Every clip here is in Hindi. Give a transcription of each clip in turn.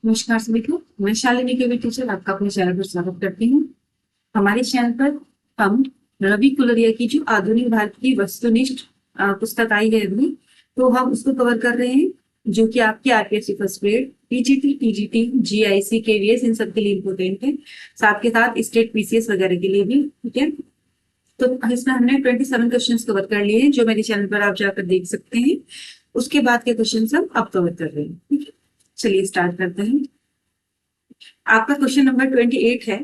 नमस्कार सभी को। मैं शालिनी के टीचर आपका अपने चैनल पर स्वागत करती हूँ। हमारे चैनल पर हम रवि कुलरिया की जो आधुनिक भारत की वस्तुनिष्ठ पुस्तक आई है अभी, तो हम उसको कवर कर रहे हैं, जो कि आपकी RPSC first grade, PGT, TGT, GIC, KVS इन सब के लिए इम्पोर्टेंट है। साथ के साथ स्टेट पीसीएस वगैरह के लिए भी। ठीक है, तो इसमें हमने 27 क्वेश्चन कवर कर लिए हैं, जो मेरे चैनल पर आप जाकर देख सकते हैं। उसके बाद के क्वेश्चन हम अब कवर कर रहे हैं। ठीक है, चलिए स्टार्ट करते हैं। आपका क्वेश्चन नंबर 28 है,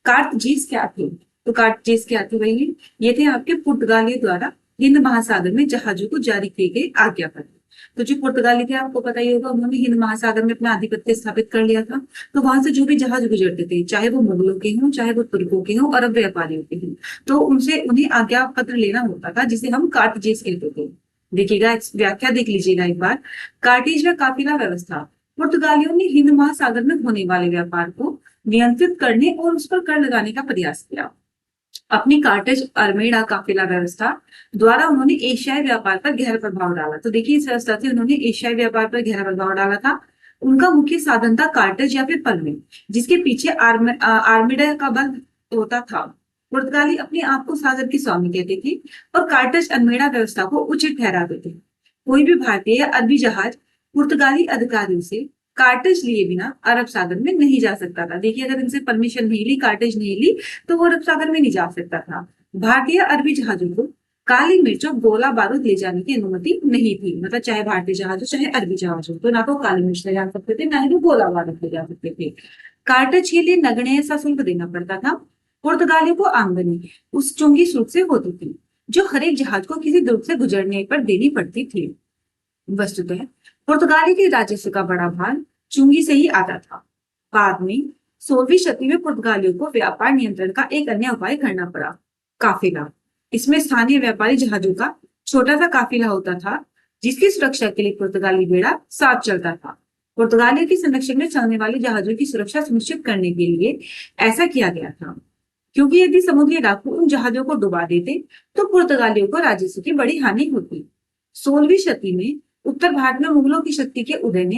कार्तजीस क्या थे? तो कार्तजीस क्या थे भाई? ये थे आपके पुर्तगालियों द्वारा हिंद महासागर में जहाजों को जारी किए गए आज्ञा पत्र। तो जो पुर्तगाली थे, आपको पता ही होगा, उन्होंने हिंद महासागर में अपना आधिपत्य स्थापित कर लिया था। तो वहां से जो भी जहाज गुजरते थे, चाहे वो मुगलों के हों, चाहे वो तुर्कों के हों, अरब व्यापारियों के हों, तो उनसे उन्हें आज्ञा पत्र लेना होता था, जिसे हम कार्तजीस कहते थे। देखिएगा, व्याख्या देख लीजिएगा एक बार। कार्टेज व काफिला व्यवस्था। पुर्तगालियों ने हिंद महासागर में होने वाले व्यापार को नियंत्रित करने और उस पर कर लगाने का प्रयास किया। अपनी कार्टेज अरमेड़ा काफिला व्यवस्था द्वारा उन्होंने एशियाई व्यापार पर गहरा प्रभाव डाला। तो देखिए, इस व्यवस्था से उन्होंने एशियाई व्यापार पर गहरा प्रभाव डाला था। उनका मुख्य साधन था कार्टेज या फिर पलमे, जिसके पीछे आर्मिडा का बल होता था। पुर्तगाली अपने आप को सागर की स्वामी कहते थे और कार्टेज अरमेड़ा व्यवस्था को उचित ठहराते थे। कोई भी भारतीय या अरबी जहाज पुर्तगाली अधिकारियों से कार्टेज लिए बिना अरब सागर में नहीं जा सकता था। देखिए, अगर इनसे परमिशन नहीं ली, कार्टेज नहीं ली, तो वो अरब सागर में नहीं जा सकता था। भारतीय अरबी जहाजों को काली मिर्च और गोला बारूद ले जाने की अनुमति नहीं थी। मतलब चाहे भारतीय जहाज हो, चाहे अरबी जहाज हो, तो ना तो काली मिर्च ले जा सकते थे, ना ही वो गोला बारूद ले जा सकते थे। कार्टेज के लिए नगण्य सा शुल्क देना पड़ता था। पुर्तगालियों को आमदनी उस चुंगी शुल्क से होती थी, जो हर एक जहाज को किसी दुर्ग से गुजरने पर देनी पड़ती थी। वस्तुतः पुर्तगाली के राजस्व का बड़ा भाग चुंगी से ही आता था। बाद में 16वीं शताब्दी में पुर्तगालियों को व्यापार नियंत्रण का एक अन्य उपाय करना पड़ा, काफिला। इसमें स्थानीय व्यापारी जहाजों का छोटा सा काफिला होता था, जिसकी सुरक्षा के लिए पुर्तगाली बेड़ा साथ चलता था। पुर्तगालियों के संरक्षण में चलने वाले जहाजों की सुरक्षा सुनिश्चित करने के लिए ऐसा किया गया था, क्योंकि यदि समुद्री डाकू उन जहाजों को डुबा देते तो पुर्तगालियों को राजस्व की बड़ी हानि होती। 16वीं शताब्दी में उत्तर भारत में मुगलों की शक्ति के उदय ने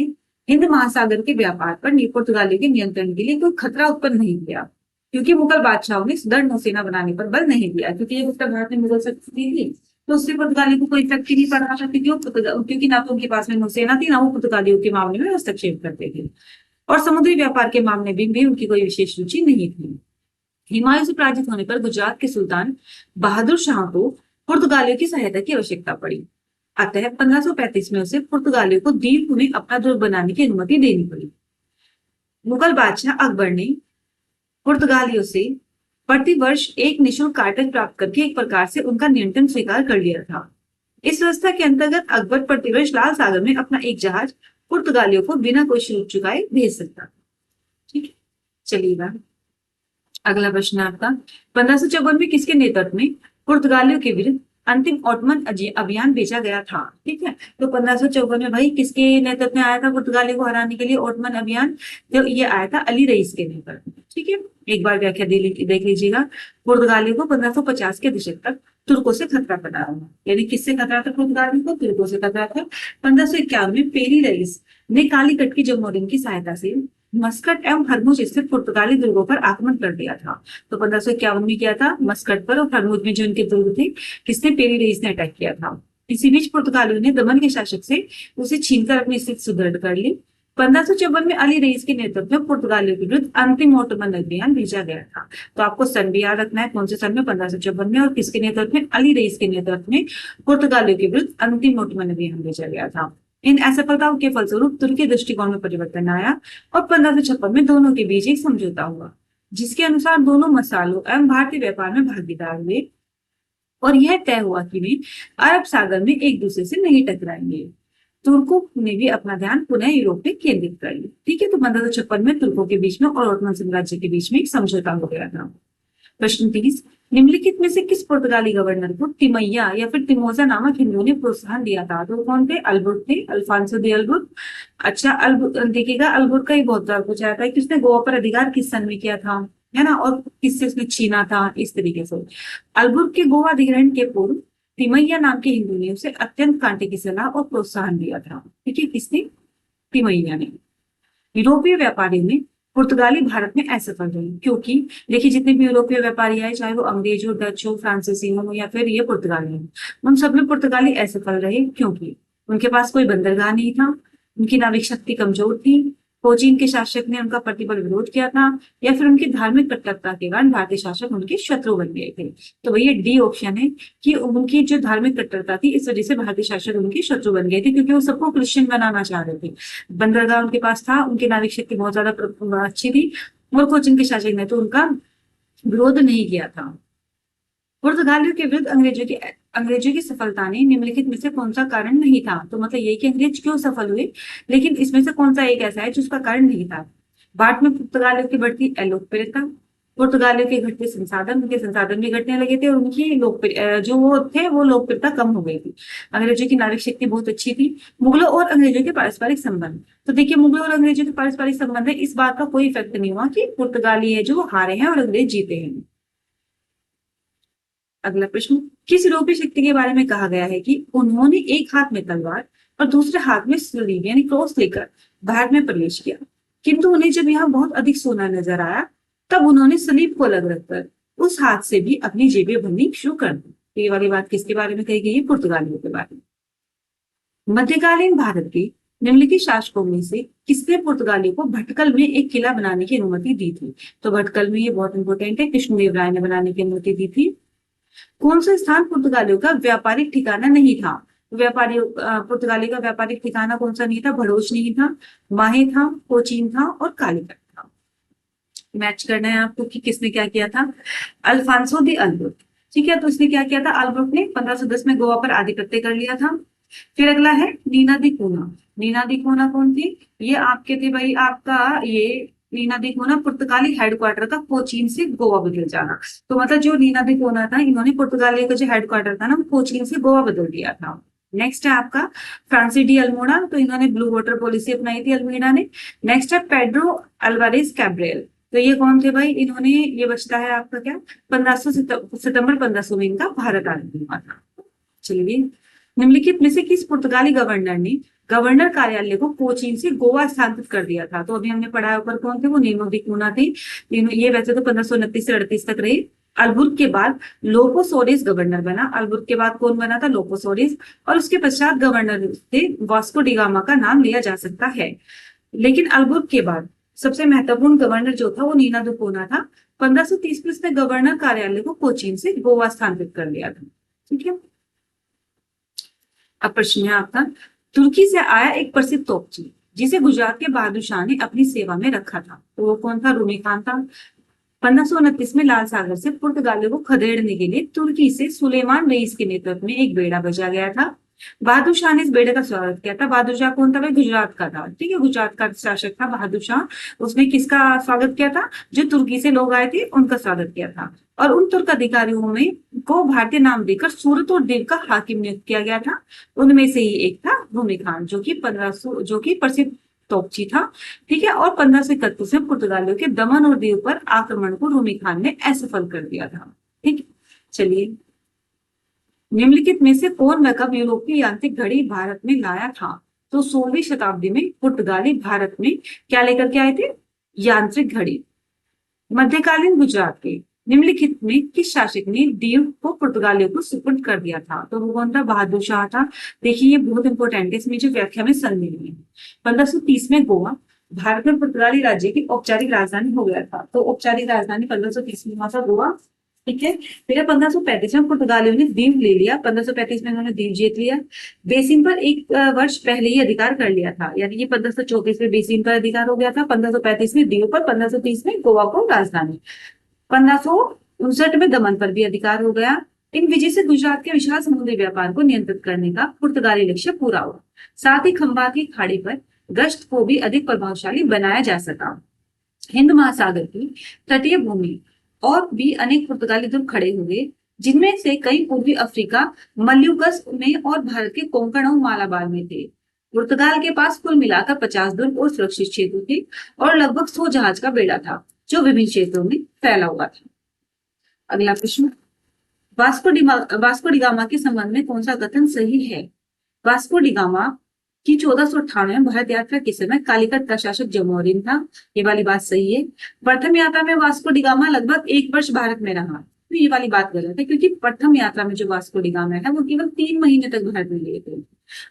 हिंद महासागर के व्यापार पर पुर्तगालियों के नियंत्रण के लिए कोई खतरा उत्पन्न नहीं किया, क्योंकि मुगल बादशाहों ने सुदृढ़ नौसेना बनाने पर बल नहीं दिया। क्योंकि उत्तर भारत में मुगल शक्ति थी, तो उससे पुर्तगाली को कोई इफेक्ट ही नहीं पड़ रहा था, क्योंकि ना तो उनके पास में नौसेना थी, ना वो पुर्तगालियों के मामले में हस्तक्षेप करते थे। और समुद्री व्यापार के मामले में भी उनकी कोई विशेष रुचि नहीं थी। हिमालय से पराजित होने पर गुजरात के सुल्तान बहादुर शाह को पुर्तगालियों की सहायता की आवश्यकता पड़ी। अतः 1535 में उसे पुर्तगालियों को दीव में अपना दुर्ग बनाने की अनुमति देनी पड़ी। मुगल बादशाह अकबर ने पुर्तगालियों से प्रतिवर्ष एक निःशुल्क कार्टेज प्राप्त करके एक प्रकार से उनका नियंत्रण स्वीकार कर लिया था। इस व्यवस्था के अंतर्गत अकबर प्रतिवर्ष लाल सागर में अपना एक जहाज पुर्तगालियों को बिना कोई शुल्क चुकाए भेज सकता था। ठीक है, चलिए अगला प्रश्न आपका। 1554 में किसके नेतृत्व में पुर्तगालियों के विरुद्ध अंतिम ओटमन अभियान भेजा गया था? ठीक है, तो 1554 में भाई किसके नेतृत्व में आया था पुर्तगालियों को हराने के लिए ओटमन अभियान? तो ये आया था अली रईस के नेतृत्व में। ठीक है, एक बार व्याख्या देख लीजिएगा। पुर्तगालियों को 1550 के दशक तक तुर्कों से खतरा बना रहा, यानी किससे खतरा था पुर्तगालियों को? तुर्कों से खतरा था। 1551 में पेरी रईस ने कालीकट की जमोरिन की सहायता से मस्कट एवं हरमुज स्थित पुर्तगाली दुर्गों पर आक्रमण कर दिया था। तो 1551 में किया था मस्कट पर, और हरमुज में जो इनके दुर्ग थे, किसने? पेरी रईस ने अटैक किया था। इसी बीच पुर्तगालियों ने दमन के शासक से उसे छीनकर अपनी स्थिति सुदृढ़ कर ली। 1554 में अली रईस के नेतृत्व में पुर्तगालियों के विरुद्ध अंतिम ओटोमन अभियान भेजा गया था। तो आपको सन भी याद रखना है, कौन से सन में? 1554 में, और किसके नेतृत्व में? अली रईस के नेतृत्व में पुर्तगालियों के विरुद्ध अंतिम ओटोमन अभियान भेजा गया था। इन असफलताओं के फलस्वरूप तुर्की दृष्टिकोण में परिवर्तन आया और 1556 में दोनों के बीच एक समझौता हुआ, जिसके अनुसार दोनों मसालों एवं भारतीय व्यापार में भागीदार हुए और यह तय हुआ कि वे अरब सागर में एक दूसरे से नहीं टकराएंगे। तुर्कों ने भी अपना ध्यान पुनः यूरोप में केंद्रित कर लिया। ठीक है, तो 1556 में तुर्कों के बीच में और ओटोमन साम्राज्य के बीच में एक समझौता हो गया था। प्रश्न 30, निम्नलिखित में से किस पुर्तगाली गवर्नर को तिमैया या फिर तिमोजा नामक हिंदुओं ने प्रोत्साहन दिया था? तो कौन थे? अल्बुर्क थे, अल्फांसो दे अल्बुर्क। अच्छा, देखिएगा, अल्बुर्क का ही बहुत बार पूछा जाता है कि उसने गोवा पर अधिकार किस सन में किया था, है ना, और किससे उसने छीना था, इस तरीके से। अल्बुर्क के गोवा अधिग्रहण के पूर्व तिमैया नाम के हिंदू ने उसे अत्यंत कांटे की सलाह और प्रोत्साहन दिया था। ठीक है, किसने? तिमैया ने। यूरोपीय व्यापारियों में पुर्तगाली भारत में असफल रहे, क्योंकि देखिए जितने भी यूरोपीय व्यापारी आए, चाहे वो अंग्रेज हो, डच हो, फ्रांसीसी हो या फिर ये पुर्तगाली हो, उन सब में पुर्तगाली असफल रहे, क्योंकि उनके पास कोई बंदरगाह नहीं था, उनकी नाविक शक्ति कमजोर थी, कोचीन के शासक ने उनका प्रतिबल विरोध किया था, या फिर उनकी धार्मिक कट्टरता के कारण भारतीय शासक उनके शत्रु बन गए थे। तो भैया डी ऑप्शन है कि उनकी जो धार्मिक कट्टरता थी इस वजह से भारतीय शासक उनके शत्रु बन गए थे, क्योंकि वो सबको क्रिश्चियन बनाना चाह रहे थे। बंदरगाह उनके पास था, उनकी नाविक शक्ति बहुत ज्यादा अच्छी थी, और कोचीन के शासक ने तो उनका विरोध नहीं किया था। पुर्तगालियों के विरुद्ध अंग्रेजों की सफलता ने निम्नलिखित में से कौन सा कारण नहीं था। तो मतलब ये कि अंग्रेज क्यों सफल हुए, लेकिन इसमें से कौन सा एक ऐसा है जिसका कारण नहीं था। भारत में पुर्तगालियों की बढ़ती अलोकप्रियता, पुर्तगालियों के घटते संसाधन, उनके संसाधन भी घटने लगे थे और उनकी लोकप्रिय जो वो थे वो लोकप्रियता कम हो गई थी। अंग्रेजों की नाविक शक्ति बहुत अच्छी थी। मुगलों और अंग्रेजों के पारस्परिक संबंध, तो देखिए मुगलों और अंग्रेजों के पारस्परिक संबंध है, इस बात का कोई इफेक्ट नहीं हुआ कि पुर्तगाली है जो वो हारे हैं और अंग्रेज जीते हैं। अगला प्रश्न, किस यूरोपीय शक्ति के बारे में कहा गया है कि उन्होंने एक हाथ में तलवार और दूसरे हाथ में सलीब यानी क्रॉस लेकर भारत में प्रवेश किया, किंतु उन्हें जब यहाँ बहुत अधिक सोना नजर आया तब उन्होंने सलीब को अलग रखकर उस हाथ से भी अपनी जेबें भरनी शुरू कर दी। ये वाली बात किसके बारे में कही गई है? पुर्तगालियों के बारे में। मध्यकालीन भारत के निम्नलिखित शासकों में से किसने पुर्तगालियों को भटकल में एक किला बनाने की अनुमति दी थी? तो भटकल में ये बहुत इंपॉर्टेंट है, कृष्णदेव राय ने बनाने की अनुमति दी थी। कौन सा स्थान पुर्तगालियों का व्यापारिक ठिकाना नहीं था? व्यापारियों पुर्तगाली का व्यापारिक ठिकाना कौन सा नहीं था? भड़ोच नहीं था, माहे था, कोचीन था और कालीकट था। मैच करना है आपको कि किसने क्या किया था। अल्फांसो दी अल्बुर्क, ठीक है, तो इसने क्या किया था? अल्बुर्क ने 1510 में गोवा पर आधिपत्य कर लिया था। फिर अगला है नीना दी कोना। नीना दी कोना कौन थी? ये आपके थे भाई, आपका ये नीना दी कोना पुर्तगाली हेडक्वार्टर था, कोचीन से गोवा बदल जाना। तो मतलब जो नीना दी कोना था, इन्होंने पुर्तगाली का जो हेडक्वार्टर था ना, कोचीन से गोवा बदल दिया था। नेक्स्ट है आपका फ्रांसी डी अल्मोड़ा, तो इन्होंने ब्लू वाटर पॉलिसी अपनाई थी अल्मीडा ने। नेक्स्ट है पेड्रो अल्वारेज कैब्रियल, तो ये कौन थे भाई? इन्होंने, ये बचता है आपका क्या, 1500 सितंबर 1500 में इनका भारत आगमन हुआ था। चलिए, निम्नलिखित में से किस पुर्तगाली गवर्नर ने गवर्नर कार्यालय को कोचीन से गोवा स्थानांतरित कर दिया था? तो अभी हमने पढ़ा ऊपर कौन थे, वो नीनो दी कोना थे। ये वैसे तो 1529 से 38 तक रहे। अल्बुर्क के बाद लोपोसोरिस गवर्नर बना। अल्बुर्क के बाद कौन बना था? लोपोसोरिस। और उसके पश्चात गवर्नर से वास्को डिगामा का नाम लिया जा सकता है। लेकिन अल्बुर्क के बाद सबसे महत्वपूर्ण गवर्नर जो था वो नीना दी कोना था। 1530 में उसने गवर्नर कार्यालय को कोचीन से गोवा स्थानांतरित कर लिया था। ठीक है, अब प्रश्न है आपका, तुर्की से आया एक प्रसिद्ध तोपची जिसे गुजरात के बहादुर शाह ने अपनी सेवा में रखा था, तो वो कौन था? रूमी खान था। 1529 में लाल सागर से पुर्तगालियों को खदेड़ने के लिए तुर्की से सुलेमान रईस के नेतृत्व में एक बेड़ा भेजा गया था। बहादुर शाह ने इस बेड़े का स्वागत किया था। बहादुर शाह कौन था भाई? गुजरात का था, ठीक है, गुजरात का शासक था बहादुर शाह। उसने किसका स्वागत किया था? जो तुर्की से लोग आए थे उनका स्वागत किया था। और उन तुर्क अधिकारियों में को भारतीय नाम देकर सूरत और दीव का हाकिम नियुक्त किया गया था। उनमें से ही एक था रूमी खान, जो कि प्रसिद्ध तोपची था। ठीक है, और 1531 में पुर्तगालियों के दमन और दीव पर आक्रमण को रूमी खान ने असफल कर दिया था। ठीक है, चलिए, निम्नलिखित में से कौन नकब यूरोपीय यांत्रिक घड़ी भारत में लाया था? तो 16वीं शताब्दी में पुर्तगाली भारत में क्या लेकर के आए थे? यांत्रिक घड़ी। मध्यकालीन गुजरात के निम्नलिखित में किस शासक ने दीव को पुर्तगालियों को सुपुर्द कर दिया था? तो वो कौन था? बहादुर शाह था। देखिए ये बहुत इंपॉर्टेंट है, इसमें जो व्याख्या में संदेह है। 1530 में गोवा भारत में पुर्तगाली राज्य की औपचारिक राजधानी हो गया था। तो औपचारिक राजधानी 1530 में हुआ था गोवा। ठीक है, फिर 1535 में पुर्तगालियों ने दीव ले लिया। 1535 में उन्होंने दीव जीत लिया। बेसिन पर एक वर्ष पहले ही अधिकार कर लिया था, यानी कि 1534 में बेसिन पर अधिकार हो गया था, 1535 में दीव पर, 1530 में गोवा को राजधानी, 1559 में दमन पर भी अधिकार हो गया। इन विजय से गुजरात के विशाल समुद्री व्यापार को नियंत्रित करने का पुर्तगाली लक्ष्य पूरा हुआ। साथ ही खंबात की खाड़ी पर गश्त को भी अधिक प्रभावशाली बनाया जा सका। हिंद महासागर की तटीय भूमि और भी अनेक पुर्तगाली दुर्ग खड़े हुए, जिनमें से कई पूर्वी अफ्रीका, मल्यूकस में और भारत के कोंकण और मालाबार में थे। पुर्तगाल के पास कुल मिलाकर 50 दुर्ग और सुरक्षित क्षेत्र थे और लगभग 100 जहाज का बेड़ा था जो विभिन्न क्षेत्रों में फैला हुआ था। अगला प्रश्न, वास्को डिगामा के संबंध में कौन सा कथन सही है? वास्को डिगामा कि 1498 में भारत यात्रा के समय कालीकट का शासक जमोरिन था। ये वाली बात सही है। प्रथम यात्रा में वास्को डी गामा लगभग 1 वर्ष भारत में रहा, तो ये वाली बात गलत है, क्योंकि प्रथम यात्रा में जो वास्को डी गामा है वो केवल 3 महीने तक भारत में लिए थे।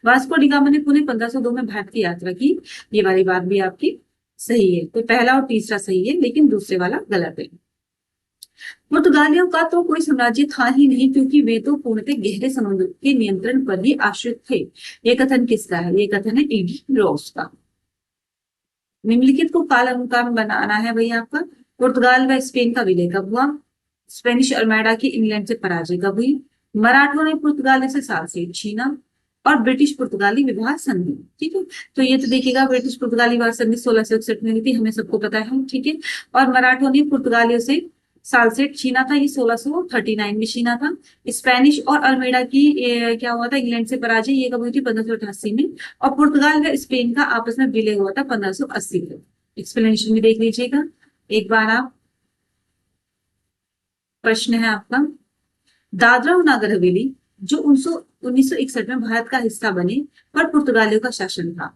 वास्को डी गामा ने पुणे 1502 में भारत की यात्रा की। ये वाली बात भी आपकी सही है। तो पहला और तीसरा सही है, लेकिन दूसरे वाला गलत है। पुर्तगालियों का तो कोई साम्राज्य था ही नहीं, क्योंकि वे तो पूर्णतः गहरे समुद्र के नियंत्रण पर ही आश्रित थे। ये कथन किसका है? ये कथन है ईडी रॉस का। निम्नलिखित को काल अनुक्रम बनाना है भाई आपका। पुर्तगाल व स्पेन का विलय कब हुआ? स्पेनिश अर्मेडा की इंग्लैंड से पराजय कब हुई? मराठों ने पुर्तगाल से सालसेट छीना। और ब्रिटिश पुर्तगाली विवाह संधि। ठीक है, तो ये तो देखिएगा, ब्रिटिश पुर्तगाली विवाह संधि 1661 में हुई थी, हमें सबको पता है। ठीक है, और मराठों ने पुर्तगालियों से सालसेट छीना था, ये 1639 में छीना था। स्पेनिश और अल्मेडा की क्या हुआ था? इंग्लैंड से पराजय, ये कब हुई थी? 1588 में। और पुर्तगाल व स्पेन का आपस में विलय हुआ था 1580 में। एक्सप्लेनेशन भी देख लीजिएगा एक बार आप। प्रश्न है आपका, दादरा और नगर हवेली जो 1961 में भारत का हिस्सा बने पर पुर्तगालियों का शासन था।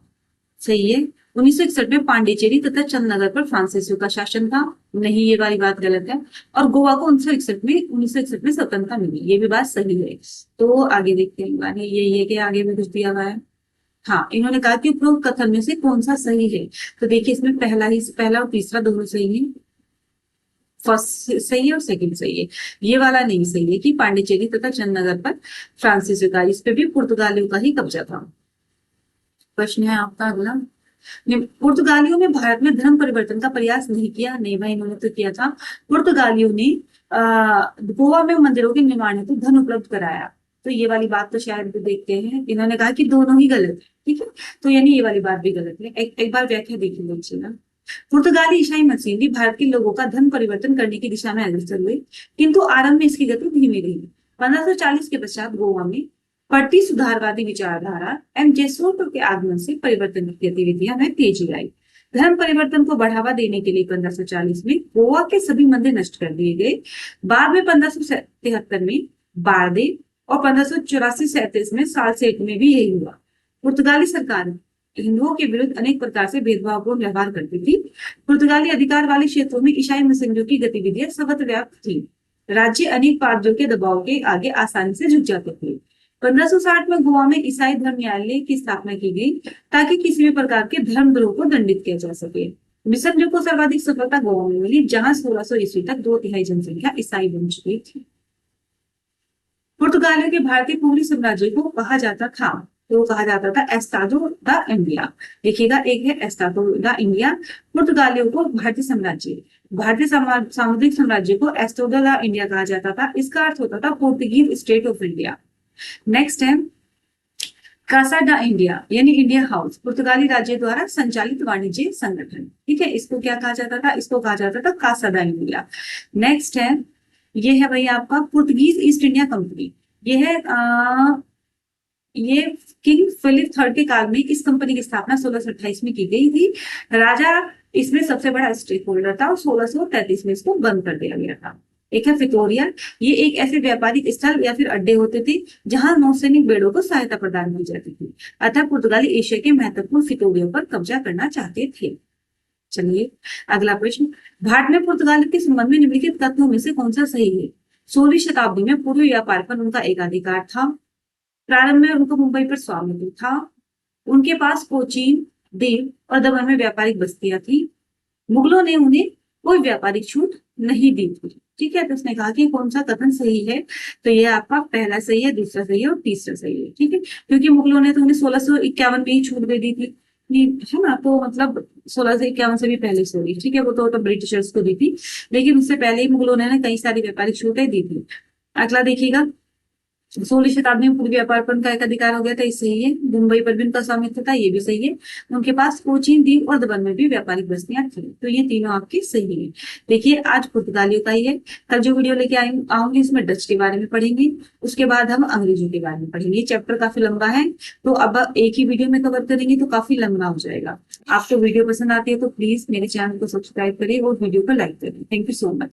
सही है। 1961 में पांडिचेरी तथा चंदनगर पर फ्रांसीसियों का शासन था। नहीं, ये वाली बात गलत है। और गोवा को 1961 में स्वतंत्रता मिली, ये भी बात सही है। तो आगे देखते हैं, ये है कि आगे भी कुछ दिया हुआ है। हाँ, इन्होंने कहा कि उपरोक्त कथन में से कौन सा सही है? तो देखिए, इसमें पहला और तीसरा दोनों सही है। फर्स्ट सही है और सेकंड सही है। ये वाला नहीं सही है कि पांडिचेरी तथा चंदनगर पर फ्रांसीसियों का, इस पे भी पुर्तगालियों का ही कब्जा था। प्रश्न है आपका अगला, पुर्तगालियों ने भारत में धर्म परिवर्तन का प्रयास नहीं किया। नहीं भाई, इन्होंने तो किया था। पुर्तगालियों ने गोवा में मंदिरों के निर्माण हेतु धन उपलब्ध कराया। तो ये वाली बात तो शायद देखते हैं, इन्होंने कहा कि दोनों ही गलत है। ठीक है, तो यानी ये वाली बात भी गलत है। एक बार व्याख्या देखिए लीजिएगा। पुर्तगाली ईसाई मसीह भी भारत के लोगों का धर्म परिवर्तन करने की दिशा में अग्रसर हुए, किंतु आरंभ में इसकी गति धीमी रही। 1540 के पश्चात गोवा में बढ़ती सुधारवादी विचारधारा एवं जेसुइटों के आगमन से परिवर्तन की गतिविधियां में तेजी आई। धर्म परिवर्तन को बढ़ावा देने के लिए 1540 में गोवा के सभी मंदिर नष्ट कर दिए गए। बाद में 1573 में बारदेव और 1584-37 में सालसेट में भी यही हुआ। पुर्तगाली सरकार हिंदुओं के विरुद्ध अनेक प्रकार से भेदभावपूर्ण व्यवहार करती थी। पुर्तगाली अधिकार वाले क्षेत्रों में ईसाई मिशनरियों की गतिविधियां सर्वत्र व्याप्त थी। राज्य अनेक पादरियों के दबाव के आगे आसानी से झुक जाते थे। 1560 में गोवा में ईसाई धर्म न्यायालय की स्थापना की गई, ताकि किसी भी प्रकार के धर्मद्रोह को दंडित किया जा सके। मिशनरियों को सर्वाधिक सफलता गोवा में मिली, जहां 1600 ईस्वी तक 2/3 जनसंख्या ईसाई बन चुकी थी। पुर्तगालियों के भारतीय पूर्वी साम्राज्य को कहा जाता था, तो कहा जाता था एस्टाडो दा इंडिया। देखिएगा, एक है एस्टाडो दा इंडिया। पुर्तगालियों को भारतीय सामुद्रिक साम्राज्य को एस्टाडो दा इंडिया कहा जाता था। इसका अर्थ होता था Portuguese state of India. Next है कासा डा इंडिया, यानी इंडिया हाउस, पुर्तगाली राज्य द्वारा संचालित वाणिज्य संगठन। ठीक है, इसको क्या कहा जाता था? इसको कहा जाता था कासा डा इंडिया। नेक्स्ट है, ये है भाई आपका पुर्तगीज ईस्ट इंडिया कंपनी। ये है ये किंग फिलिप थर्ड के काल में इस कंपनी की स्थापना 1628 में की गई थी। राजा इसमें सबसे बड़ा स्टेक होल्डर था और 1633 में इसको बंद कर दिया गया था। एक है फितोरिया, ये एक ऐसे व्यापारिक स्थल या फिर अड्डे होते थे जहां नौसैनिक बेड़ों को सहायता प्रदान की जाती थी। अतः पुर्तगाली एशिया के महत्वपूर्ण फितोरियों पर कब्जा करना चाहते थे। चलिए अगला प्रश्न, भारत में पुर्तगाल के संबंध में निम्नलिखित कथनों में से कौन सा सही है? 16वीं शताब्दी में पूर्वी व्यापार पर उनका एकाधिकार था। प्रारंभ में उनको मुंबई पर स्वामित्व था। उनके पास कोचीन, दीव और दमन में व्यापारिक बस्तियां थी। मुगलों ने उन्हें कोई व्यापारिक छूट नहीं दी थी। ठीक है, तो उसने कहा कि कौन सा कथन सही है? तो ये आपका पहला सही है, दूसरा सही है और तीसरा सही है। ठीक है, क्योंकि मुगलों ने तो उन्हें 1651 में ही छूट दे दी थी, है ना। तो मतलब 1651 से भी पहले सॉरी, ठीक है, वो तो ब्रिटिशर्स को दी थी, लेकिन उससे पहले ही मुगलों ने कई सारी व्यापारिक छूटें दी थी। अगला देखिएगा, 16वीं शताब्दी में पूर्वी व्यापार पर उनका एक अधिकार हो गया था, ये सही है। मुंबई पर भी उनका स्वामित्व था, ये भी सही है। उनके पास कोचीन, दीव और दमन में भी व्यापारिक बस्तियां थी, तो ये तीनों आपके सही है। देखिए, आज पुर्तगालियों का ही है। कल जो वीडियो लेके आऊंगी इसमें डच के बारे में पढ़ेंगे, उसके बाद हम अंग्रेजों के बारे में पढ़ेंगे। ये चैप्टर काफी लंबा है, तो अब एक ही वीडियो में कवर करेंगे तो काफी लंबा हो जाएगा। आपको वीडियो पसंद आती है तो प्लीज मेरे चैनल को सब्सक्राइब करें और वीडियो को लाइक करें। Thank you so much.